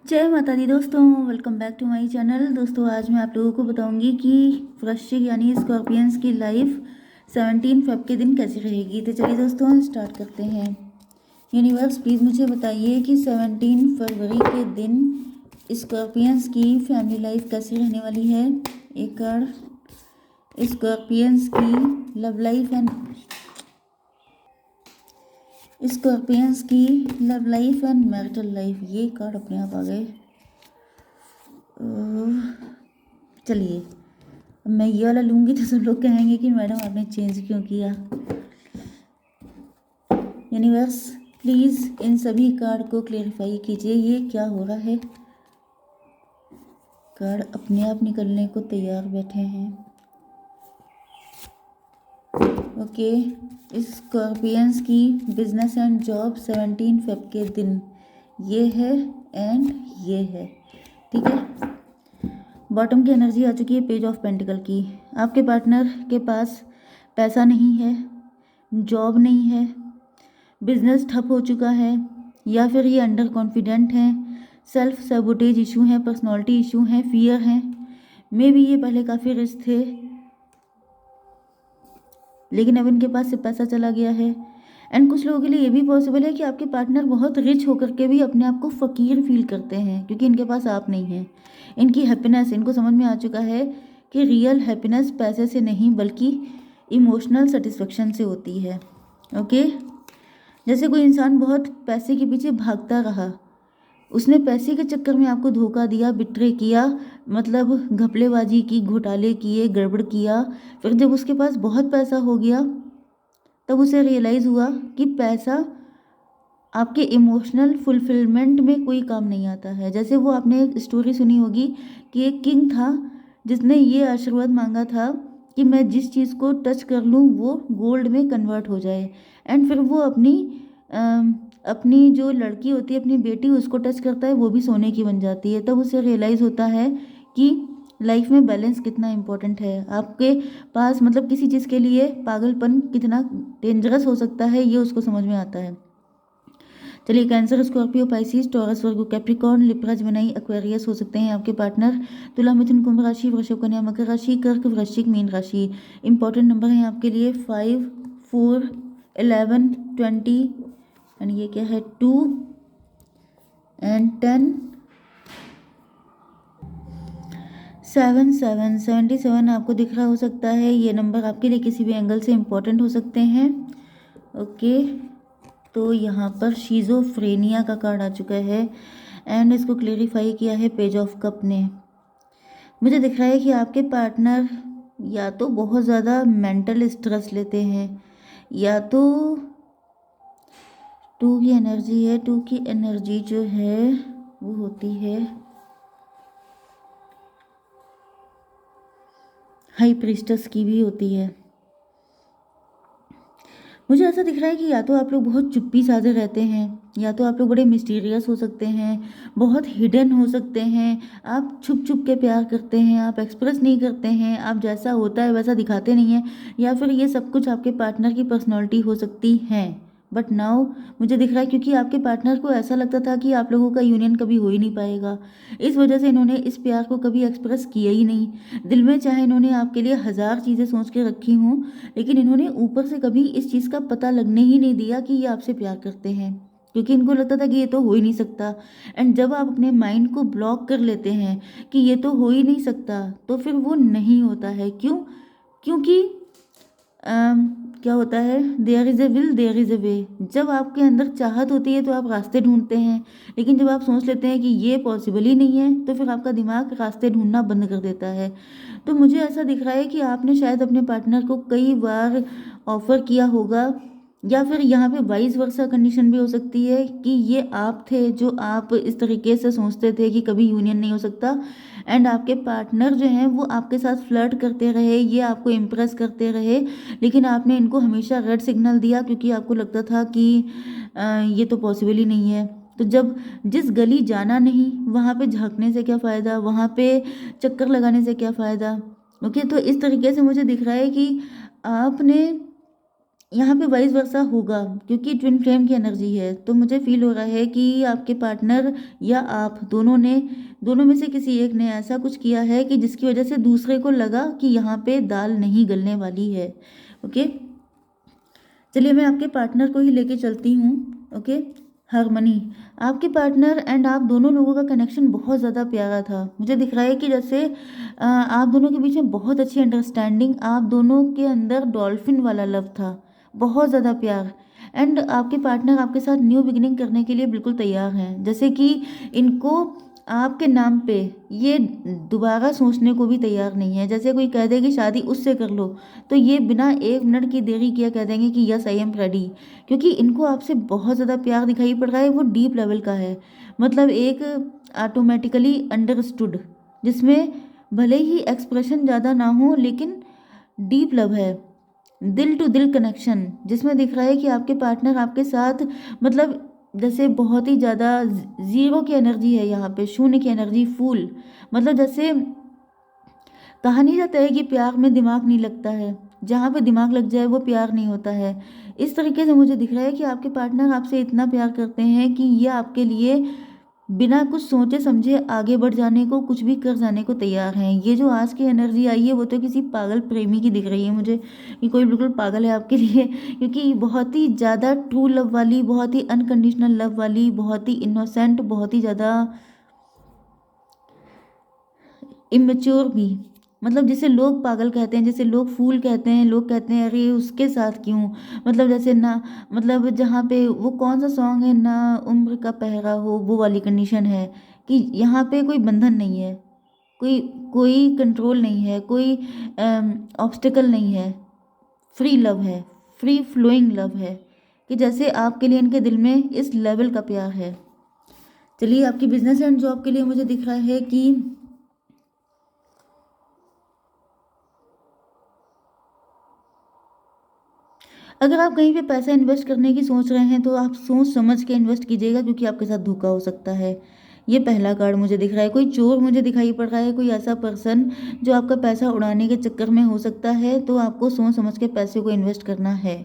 जय माता दी दोस्तों, welcome back to my channel. दोस्तों आज मैं आप लोगों को बताऊंगी कि वृश्चिक यानी स्कॉर्पियंस की लाइफ 17 फेब के दिन कैसी रहेगी। तो चलिए दोस्तों स्टार्ट करते हैं। यूनिवर्स प्लीज़ मुझे बताइए कि 17 फरवरी के दिन स्कॉर्पियंस की फैमिली लाइफ कैसी रहने वाली है। एक कार्ड स्कॉर्पियंस की love life and marital life, ये कार्ड अपने आप आ गए। चलिए अब मैं ये वाला लूँगी तो सब लोग कहेंगे कि मैडम आपने चेंज क्यों किया। यूनिवर्स प्लीज़ इन सभी कार्ड को क्लेरिफाई कीजिए, ये क्या हो रहा है। कार्ड अपने आप निकलने को तैयार बैठे हैं। ओके, स्कॉर्पियंस की बिजनेस एंड जॉब 17 फेब के दिन ये है एंड ये है, ठीक है। बॉटम की एनर्जी आ चुकी है पेज ऑफ पेंटिकल की। आपके पार्टनर के पास पैसा नहीं है, जॉब नहीं है, बिजनेस ठप हो चुका है, या फिर ये अंडर कॉन्फिडेंट हैं, सेल्फ सैबोटेज इशू हैं, पर्सनालिटी इशू हैं, फियर हैं। मे बी ये पहले काफ़ी रिच थे लेकिन अब इनके पास से पैसा चला गया है। एंड कुछ लोगों के लिए ये भी पॉसिबल है कि आपके पार्टनर बहुत रिच होकर के भी अपने आप को फ़कीर फील करते हैं क्योंकि इनके पास आप नहीं हैं। इनकी हैप्पीनेस, इनको समझ में आ चुका है कि रियल हैप्पीनेस पैसे से नहीं बल्कि इमोशनल सेटिस्फेक्शन से होती है। ओके, जैसे कोई इंसान बहुत पैसे के पीछे भागता रहा, उसने पैसे के चक्कर में आपको धोखा दिया, बिट्रे किया, मतलब घपलेबाजी की, घोटाले किए, गड़बड़ किया। फिर जब उसके पास बहुत पैसा हो गया तब उसे रियलाइज़ हुआ कि पैसा आपके इमोशनल फुलफिलमेंट में कोई काम नहीं आता है। जैसे वो आपने एक स्टोरी सुनी होगी कि एक किंग था जिसने ये आशीर्वाद मांगा था कि मैं जिस चीज़ को टच कर लूँ वो गोल्ड में कन्वर्ट हो जाए। एंड फिर वो अपनी जो लड़की होती है, अपनी बेटी, उसको टच करता है, वो भी सोने की बन जाती है। तब उसे रियलाइज़ होता है कि लाइफ में बैलेंस कितना इम्पोर्टेंट है। आपके पास मतलब किसी चीज़ के लिए पागलपन कितना डेंजरस हो सकता है, ये उसको समझ में आता है। चलिए, कैंसर, स्कॉर्पियो, पाइसिस, टॉरस, वर्गो, कैप्रिकॉर्न, लिब्रा, जेमिनी, एक्वेरियस हो सकते हैं आपके पार्टनर। तुला, मिथुन, कुंभ राशि, वृषभ, कन्या, मकर राशि, कर्क, वृश्चिक, मीन राशि। इंपॉर्टेंट नंबर हैं आपके लिए 5, 4, 11, 20 एंड ये क्या है 2 एंड 10, 7, 7, 77 आपको दिख रहा हो सकता है। ये नंबर आपके लिए किसी भी एंगल से इम्पोर्टेंट हो सकते हैं। ओके, तो यहाँ पर शीज़ोफ्रेनिया का कार्ड आ चुका है एंड इसको क्लेरिफाई किया है पेज ऑफ कप ने। मुझे दिख रहा है कि आपके पार्टनर या तो बहुत ज़्यादा मेंटल स्ट्रेस लेते हैं या तो 2 की एनर्जी है। 2 की एनर्जी जो है वो होती है हाई प्रीस्टस की भी होती है। मुझे ऐसा दिख रहा है कि या तो आप लोग बहुत चुप्पी साधे रहते हैं या तो आप लोग बड़े मिस्टीरियस हो सकते हैं, बहुत हिडन हो सकते हैं, आप छुप छुप के प्यार करते हैं, आप एक्सप्रेस नहीं करते हैं, आप जैसा होता है वैसा दिखाते नहीं हैं, या फिर ये सब कुछ आपके पार्टनर की पर्सनैलिटी हो सकती है। बट नाउ मुझे दिख रहा है क्योंकि आपके पार्टनर को ऐसा लगता था कि आप लोगों का यूनियन कभी हो ही नहीं पाएगा, इस वजह से इन्होंने इस प्यार को कभी एक्सप्रेस किया ही नहीं दिल में। चाहे इन्होंने आपके लिए 1000 चीज़ें सोच के रखी हों लेकिन इन्होंने ऊपर से कभी इस चीज़ का पता लगने ही नहीं दिया कि ये आपसे प्यार करते हैं क्योंकि इनको लगता था कि ये तो हो ही नहीं सकता। एंड जब आप अपने माइंड को ब्लॉक कर लेते हैं कि ये तो हो ही नहीं सकता तो फिर वो नहीं होता है। क्यों? क्योंकि क्या होता है, there is a will there is a way. जब आपके अंदर चाहत होती है तो आप रास्ते ढूंढते हैं, लेकिन जब आप सोच लेते हैं कि ये पॉसिबल ही नहीं है तो फिर आपका दिमाग रास्ते ढूंढना बंद कर देता है। तो मुझे ऐसा दिख रहा है कि आपने शायद अपने पार्टनर को कई बार ऑफ़र किया होगा या फिर यहाँ पे वाइस वर्सा कंडीशन भी हो सकती है कि ये आप थे जो आप इस तरीके से सोचते थे कि कभी यूनियन नहीं हो सकता एंड आपके पार्टनर जो हैं वो आपके साथ फ्लर्ट करते रहे, ये आपको इम्प्रेस करते रहे, लेकिन आपने इनको हमेशा रेड सिग्नल दिया क्योंकि आपको लगता था कि ये तो पॉसिबल ही नहीं है। तो जब जिस गली जाना नहीं वहाँ पे झांकने से क्या फ़ायदा, वहाँ पे चक्कर लगाने से क्या फ़ायदा। ओके, तो इस तरीके से मुझे दिख रहा है कि आपने यहाँ पे वाइस वर्सा होगा क्योंकि ट्विन फ्लेम की एनर्जी है। तो मुझे फील हो रहा है कि आपके पार्टनर या आप दोनों में से किसी एक ने ऐसा कुछ किया है कि जिसकी वजह से दूसरे को लगा कि यहाँ पे दाल नहीं गलने वाली है। ओके, चलिए मैं आपके पार्टनर को ही लेके चलती हूँ। ओके, हारमनी, आपके पार्टनर एंड आप दोनों लोगों का कनेक्शन बहुत ज़्यादा प्यारा था। मुझे दिख रहा है कि जैसे आप दोनों के बीच में बहुत अच्छी अंडरस्टैंडिंग, आप दोनों के अंदर डॉल्फिन वाला लव था, बहुत ज़्यादा प्यार। एंड आपके पार्टनर आपके साथ न्यू बिगिनिंग करने के लिए बिल्कुल तैयार हैं। जैसे कि इनको आपके नाम पे ये दोबारा सोचने को भी तैयार नहीं है। जैसे कोई कह दे कि शादी उससे कर लो, तो ये बिना 1 मिनट की देरी किए कह देंगे कि यस आई एम रेडी, क्योंकि इनको आपसे बहुत ज़्यादा प्यार दिखाई पड़ रहा है। वो डीप लेवल का है, मतलब एक ऑटोमेटिकली अंडरस्टूड, जिसमें भले ही एक्सप्रेशन ज़्यादा ना हो लेकिन डीप लव है, दिल टू दिल कनेक्शन, जिसमें दिख रहा है कि आपके पार्टनर आपके साथ मतलब जैसे बहुत ही ज़्यादा ज़ीरो की एनर्जी है यहाँ पे, शून्य की एनर्जी, फूल, मतलब जैसे कहा नहीं जाता है कि प्यार में दिमाग नहीं लगता है, जहाँ पे दिमाग लग जाए वो प्यार नहीं होता है। इस तरीके से मुझे दिख रहा है कि आपके पार्टनर आपसे इतना प्यार करते हैं कि ये आपके लिए बिना कुछ सोचे समझे आगे बढ़ जाने को, कुछ भी कर जाने को तैयार हैं। ये जो आज की एनर्जी आई है वो तो किसी पागल प्रेमी की दिख रही है मुझे, कि कोई बिल्कुल पागल है आपके लिए, क्योंकि बहुत ही ज़्यादा ट्रू लव वाली, बहुत ही अनकंडीशनल लव वाली, बहुत ही इनोसेंट, बहुत ही ज़्यादा इमेच्योर भी, मतलब जिसे लोग पागल कहते हैं, जिसे लोग फूल कहते हैं, लोग कहते हैं अरे उसके साथ क्यों, मतलब जैसे ना, मतलब जहाँ पे वो कौन सा सॉन्ग है ना, उम्र का पहरा हो, वो वाली कंडीशन है कि यहाँ पे कोई बंधन नहीं है, कोई कोई कंट्रोल नहीं है, कोई ऑब्स्टिकल नहीं है, फ्री लव है, फ्री फ्लोइंग लव है, कि जैसे आपके लिए इनके दिल में इस लेवल का प्यार है। चलिए आपकी बिजनेस एंड जॉब के लिए मुझे दिख रहा है कि अगर आप कहीं पे पैसा इन्वेस्ट करने की सोच रहे हैं तो आप सोच समझ के इन्वेस्ट कीजिएगा, क्योंकि आपके साथ धोखा हो सकता है। ये पहला कार्ड मुझे दिख रहा है, कोई चोर मुझे दिखाई पड़ रहा है, कोई ऐसा पर्सन जो आपका पैसा उड़ाने के चक्कर में हो सकता है, तो आपको सोच समझ के पैसे को इन्वेस्ट करना है।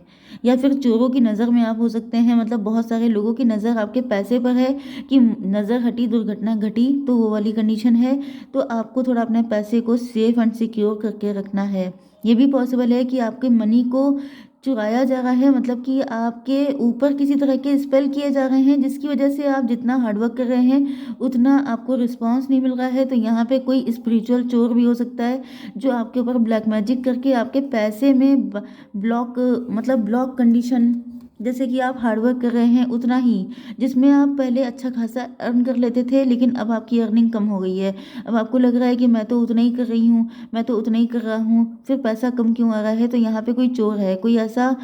या फिर चोरों की नज़र में आप हो सकते हैं, मतलब बहुत सारे लोगों की नज़र आपके पैसे पर है कि नज़र हटी दुर्घटना घटी, तो वो वाली कंडीशन है। तो आपको थोड़ा अपने पैसे को सेफ एंड सिक्योर करके रखना है। ये भी पॉसिबल है कि आपके मनी को चुराया जा रहा है, मतलब कि आपके ऊपर किसी तरह के स्पेल किए जा रहे हैं, जिसकी वजह से आप जितना हार्डवर्क कर रहे हैं उतना आपको रिस्पांस नहीं मिल रहा है। तो यहाँ पे कोई स्पिरिचुअल चोर भी हो सकता है जो आपके ऊपर ब्लैक मैजिक करके आपके पैसे में ब्लॉक, मतलब ब्लॉक कंडीशन, जैसे कि आप हार्डवर्क कर रहे हैं उतना ही, जिसमें आप पहले अच्छा खासा अर्न कर लेते थे, लेकिन अब आपकी अर्निंग कम हो गई है। अब आपको लग रहा है कि मैं तो उतना ही कर रही हूँ, मैं तो उतना ही कर रहा हूँ, फिर पैसा कम क्यों आ रहा है। तो यहाँ पे कोई चोर है, कोई ऐसा,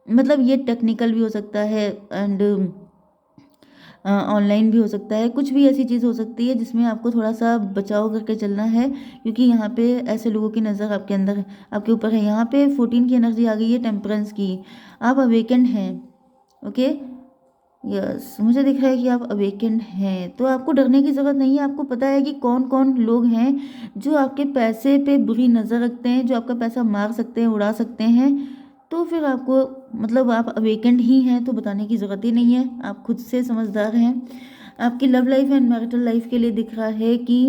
मतलब ये टेक्निकल भी हो सकता है एंड ऑनलाइन भी हो सकता है, कुछ भी ऐसी चीज़ हो सकती है जिसमें आपको थोड़ा सा बचाव करके चलना है, क्योंकि यहाँ पे ऐसे लोगों की नज़र आपके अंदर, आपके ऊपर है। यहाँ पे 14 की एनर्जी आ गई है, टेम्परेंस की, आप अवेकेंड हैं। ओके, यस, मुझे दिख रहा है कि आप अवेकेंड हैं, तो आपको डरने की ज़रूरत नहीं है। आपको पता है कि कौन कौन लोग हैं जो आपके पैसे पे बुरी नज़र रखते हैं, जो आपका पैसा मार सकते हैं, उड़ा सकते हैं। तो फिर आपको, मतलब आप अवेकेंड ही हैं, तो बताने की ज़रूरत ही नहीं है, आप खुद से समझदार हैं। आपकी love life and marital life के लिए दिख रहा है कि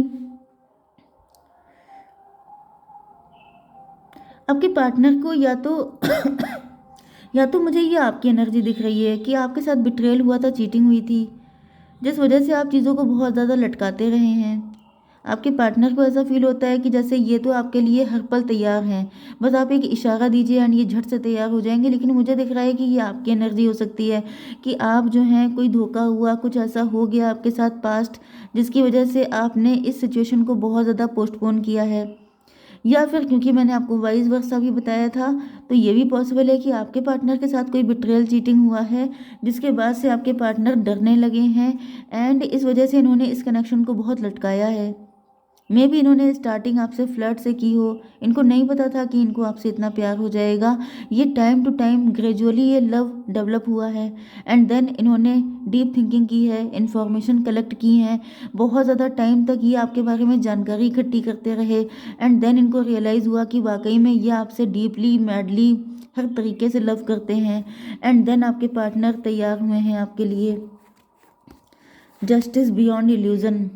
आपके पार्टनर को या तो या तो मुझे ये आपकी एनर्जी दिख रही है कि आपके साथ बिट्रेयल हुआ था, चीटिंग हुई थी, जिस वजह से आप चीज़ों को बहुत ज़्यादा लटकाते रहे हैं। आपके पार्टनर को ऐसा फील होता है कि जैसे ये तो आपके लिए हर पल तैयार हैं, बस आप एक इशारा दीजिए एंड ये झट से तैयार हो जाएंगे। लेकिन मुझे दिख रहा है कि ये आपकी एनर्जी हो सकती है, कि आप जो हैं, कोई धोखा हुआ, कुछ ऐसा हो गया आपके साथ पास्ट, जिसकी वजह से आपने इस सिचुएशन को बहुत ज़्यादा पोस्टपोन किया है। या फिर क्योंकि मैंने आपको वाइस वर्सा भी बताया था, तो ये भी पॉसिबल है कि आपके पार्टनर के साथ कोई बिट्रेयल, चीटिंग हुआ है, जिसके बाद से आपके पार्टनर डरने लगे हैं एंड इस वजह से इन्होंने इस कनेक्शन को बहुत लटकाया है। मे बी इन्होंने स्टार्टिंग आपसे फ्लर्ट से की हो, इनको नहीं पता था कि इनको आपसे इतना प्यार हो जाएगा। ये टाइम टू टाइम ग्रेजुअली ये लव डेवलप हुआ है एंड देन इन्होंने डीप थिंकिंग की है, इन्फॉर्मेशन कलेक्ट की है, बहुत ज़्यादा टाइम तक ये आपके बारे में जानकारी इकट्ठी करते रहे एंड देन इनको रियलाइज़ हुआ कि वाकई में ये आपसे डीपली मैडली हर तरीके से लव करते हैं, एंड देन आपके पार्टनर तैयार हुए हैं आपके लिए। Justice beyond illusion.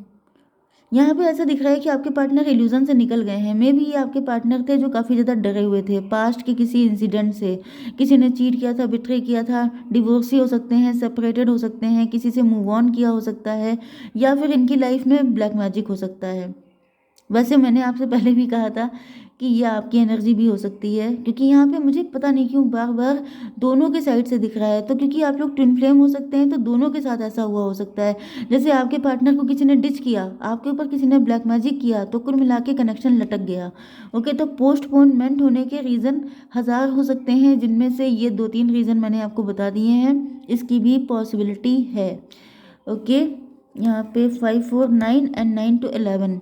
यहाँ पे ऐसा दिख रहा है कि आपके पार्टनर इल्यूजन से निकल गए हैं। मे बी ये आपके पार्टनर थे जो काफ़ी ज़्यादा डरे हुए थे पास्ट के किसी इंसिडेंट से। किसी ने चीट किया था, बिट्रे किया था, डिवोर्सी हो सकते हैं, सेपरेटेड हो सकते हैं, किसी से मूव ऑन किया हो सकता है, या फिर इनकी लाइफ में ब्लैक मैजिक हो सकता है। वैसे मैंने आपसे पहले भी कहा था कि ये आपकी एनर्जी भी हो सकती है, क्योंकि यहाँ पे मुझे पता नहीं क्यों बार बार दोनों के साइड से दिख रहा है। तो क्योंकि आप लोग ट्विन फ्लेम हो सकते हैं, तो दोनों के साथ ऐसा हुआ हो सकता है। जैसे आपके पार्टनर को किसी ने डिच किया, आपके ऊपर किसी ने ब्लैक मैजिक किया, तो कुल मिला के कनेक्शन लटक गया। ओके, तो पोस्टपोनमेंट होने के रीज़न हजार हो सकते हैं, जिनमें से ये 2-3 रीज़न मैंने आपको बता दिए हैं। इसकी भी पॉसिबिलिटी है। ओके, यहाँ पे 5, 4, 9 एंड 9 to 11।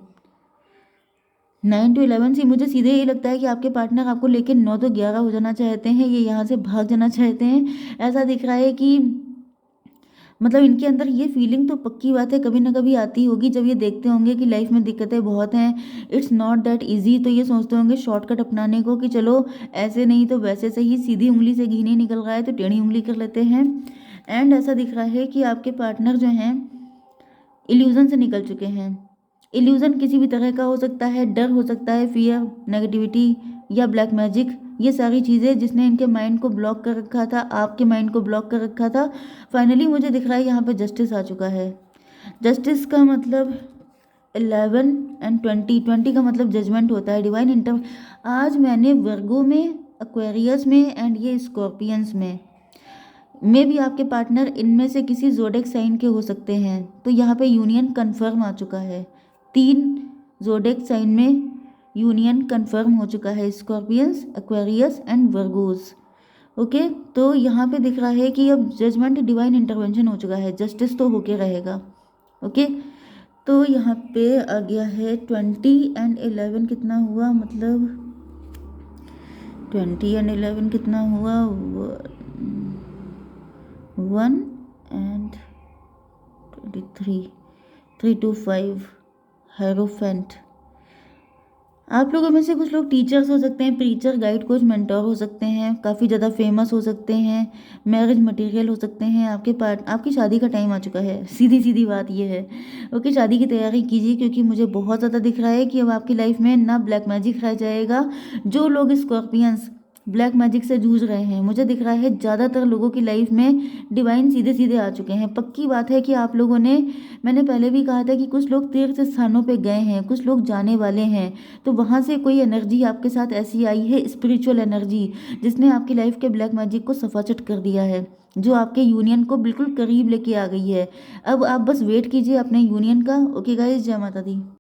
9 to 11 से मुझे सीधे ये लगता है कि आपके पार्टनर आपको लेके 9 to 11 हो जाना चाहते हैं, ये यहाँ से भाग जाना चाहते हैं। ऐसा दिख रहा है कि मतलब इनके अंदर ये फीलिंग तो पक्की बात है कभी ना कभी आती होगी, जब ये देखते होंगे कि लाइफ में दिक्कतें बहुत हैं, इट्स नॉट दैट इजी, तो ये सोचते होंगे शॉर्टकट अपनाने को कि चलो ऐसे नहीं तो वैसे सही, सीधी उंगली से घी नहीं निकल रहा है तो टेढ़ी उंगली कर लेते हैं। एंड ऐसा दिख रहा है कि आपके पार्टनर जो हैं इल्यूजन से निकल चुके हैं। इल्यूजन किसी भी तरह का हो सकता है, डर हो सकता है, फियर, नेगेटिविटी या ब्लैक मैजिक, ये सारी चीज़ें जिसने इनके माइंड को ब्लॉक कर रखा था, आपके माइंड को ब्लॉक कर रखा था। फाइनली मुझे दिख रहा है यहाँ पे जस्टिस आ चुका है। जस्टिस का मतलब 11 एंड 20 का मतलब जजमेंट होता है, डिवाइन इंटर। आज मैंने वर्गो में, एक्वेरियस में एंड ये स्कॉर्पियंस में भी आपके पार्टनर इनमें से किसी जोडेक साइन के हो सकते हैं। तो यहाँ पे यूनियन कंफर्म आ चुका है। 3 जोडेक साइन में यूनियन कंफर्म हो चुका है, Scorpions, Aquarius and Virgos. Okay, तो यहाँ पे दिख रहा है कि अब जजमेंट, डिवाइन इंटरवेंशन हो चुका है, जस्टिस तो होके रहेगा। ओके, तो यहाँ पे आ गया है 20 एंड 11 कितना हुआ, मतलब 20 एंड 11 कितना हुआ, 1 एंड 23, 3 to 5, हेरोफेंट। आप लोगों में से कुछ लोग टीचर्स हो सकते हैं, प्रीचर, गाइड, कोच, मेंटोर हो सकते हैं, काफ़ी ज़्यादा फेमस हो सकते हैं, मैरिज मटेरियल हो सकते हैं। आपकी शादी का टाइम आ चुका है, सीधी सीधी बात ये है। ओके, शादी की तैयारी कीजिए, क्योंकि मुझे बहुत ज़्यादा दिख रहा है कि अब आपकी लाइफ में ना ब्लैक मैजिक रह जाएगा। जो लोग स्कॉर्पियंस ब्लैक मैजिक से जूझ रहे हैं, मुझे दिख रहा है ज़्यादातर लोगों की लाइफ में डिवाइन सीधे सीधे आ चुके हैं। पक्की बात है कि आप लोगों ने, मैंने पहले भी कहा था कि कुछ लोग तीर्थ स्थानों पे गए हैं, कुछ लोग जाने वाले हैं, तो वहाँ से कोई एनर्जी आपके साथ ऐसी आई है, स्पिरिचुअल एनर्जी, जिसने आपकी लाइफ के ब्लैक मैजिक को सफाचट कर दिया है, जो आपके यूनियन को बिल्कुल करीब लेके आ गई है। अब आप बस वेट कीजिए अपने यूनियन का। ओके गाइस, जय माता दी।